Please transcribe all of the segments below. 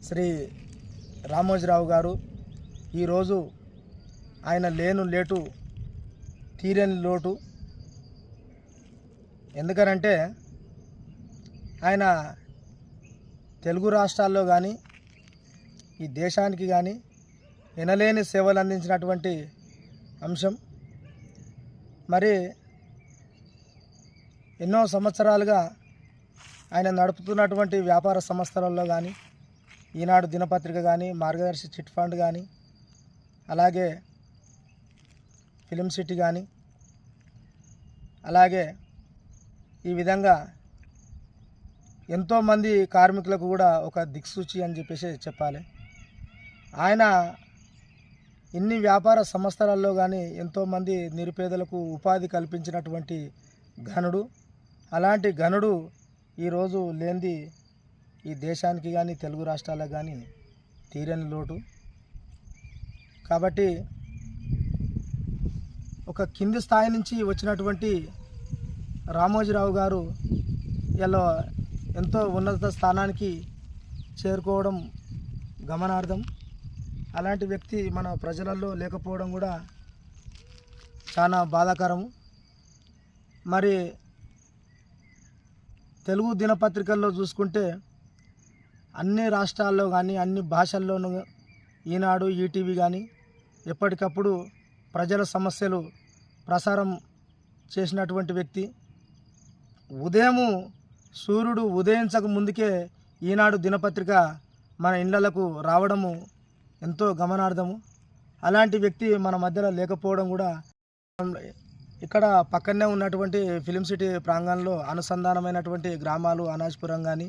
శ్రీ రామోజీరావు గారు ఈరోజు ఆయన లేను లేటు తీరని లోటు. ఎందుకనంటే ఆయన తెలుగు రాష్ట్రాల్లో కానీ ఈ దేశానికి కానీ ఎనలేని సేవలు అందించినటువంటి అంశం. మరి ఎన్నో సంవత్సరాలుగా ఆయన నడుపుతున్నటువంటి వ్యాపార సంస్థలలో కానీ, ఈనాడు దినపత్రిక కానీ, మార్గదర్శి చిట్ ఫండ్ కానీ, అలాగే ఫిలిం సిటీ కానీ, అలాగే ఈ విధంగా ఎంతోమంది కార్మికులకు కూడా ఒక దిక్సూచి అని చెప్పేసి చెప్పాలి. ఆయన ఇన్ని వ్యాపార సంస్థలలో కానీ ఎంతోమంది నిరుపేదలకు ఉపాధి కల్పించినటువంటి ఘనుడు. అలాంటి ఘనుడు ఈరోజు లేనిది ఈ దేశానికి కానీ తెలుగు రాష్ట్రాలకు కానీ తీరని లోటు. కాబట్టి ఒక కింది స్థాయి నుంచి వచ్చినటువంటి రామోజీరావు గారు ఇలా ఎంతో ఉన్నత స్థానానికి చేరుకోవడం గమనార్థం. అలాంటి వ్యక్తి మన ప్రజలలో లేకపోవడం కూడా చాలా బాధాకరము. మరి తెలుగు దినపత్రికల్లో చూసుకుంటే అన్ని రాష్ట్రాల్లో కానీ అన్ని భాషల్లోనూ ఈనాడు ఈటీవీ కానీ ఎప్పటికప్పుడు ప్రజల సమస్యలు ప్రసారం చేసినటువంటి వ్యక్తి. ఉదయము సూర్యుడు ఉదయించక ముందుకే ఈనాడు దినపత్రిక మన ఇళ్లకు రావడము ఎంతో గమనార్థము. అలాంటి వ్యక్తి మన మధ్యలో లేకపోవడం కూడా, ఇక్కడ పక్కనే ఉన్నటువంటి ఫిలిం సిటీ ప్రాంగణంలో అనుసంధానమైనటువంటి గ్రామాలు అనాజ్పురం కానీ,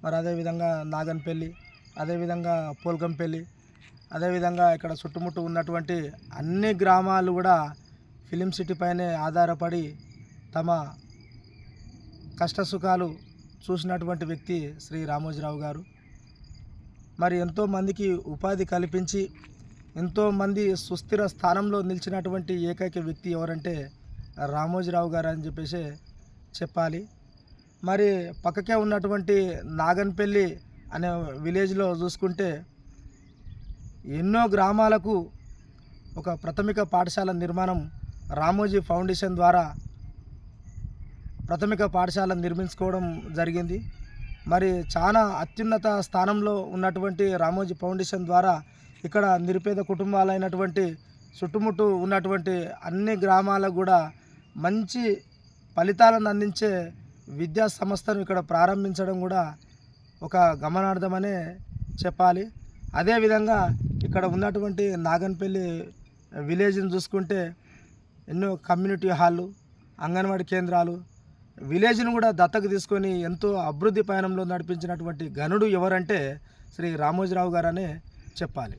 మరి అదేవిధంగా నాగన్పల్లి, అదేవిధంగా పోల్కంపల్లి, అదేవిధంగా ఇక్కడ చుట్టుముట్టు ఉన్నటువంటి అన్ని గ్రామాలు కూడా ఫిలిం సిటీ పైనే ఆధారపడి తమ కష్టసుఖాలు చూసినటువంటి వ్యక్తి శ్రీ రామోజీరావు గారు. మరి ఎంతోమందికి ఉపాధి కల్పించి ఎంతోమంది సుస్థిర స్థానంలో నిలిచినటువంటి ఏకైక వ్యక్తి ఎవరంటే రామోజీరావు గారు అని చెప్పేసి చెప్పాలి. మరి పక్కకే ఉన్నటువంటి నాగన్పల్లి అనే విలేజ్లో చూసుకుంటే ఎన్నో గ్రామాలకు ఒక ప్రాథమిక పాఠశాల నిర్మాణం రామోజీ ఫౌండేషన్ ద్వారా ప్రాథమిక పాఠశాల నిర్మించుకోవడం జరిగింది. మరి చాలా అత్యున్నత స్థానంలో ఉన్నటువంటి రామోజీ ఫౌండేషన్ ద్వారా ఇక్కడ నిరుపేద కుటుంబాలైనటువంటి చుట్టుముట్టు ఉన్నటువంటి అన్ని గ్రామాలకు కూడా మంచి ఫలితాలను అందించే విద్యా సంస్థను ఇక్కడ ప్రారంభించడం కూడా ఒక గమనార్థమనే చెప్పాలి. అదేవిధంగా ఇక్కడ ఉన్నటువంటి నాగన్పల్లి విలేజ్ని చూసుకుంటే ఎన్నో కమ్యూనిటీ హాళ్ళు, అంగన్వాడీ కేంద్రాలు, విలేజ్ను కూడా దత్తకు తీసుకొని ఎంతో అభివృద్ధి పయనంలో నడిపించినటువంటి ఘనుడు ఎవరంటే శ్రీ రామోజీరావు గారనే చెప్పాలి.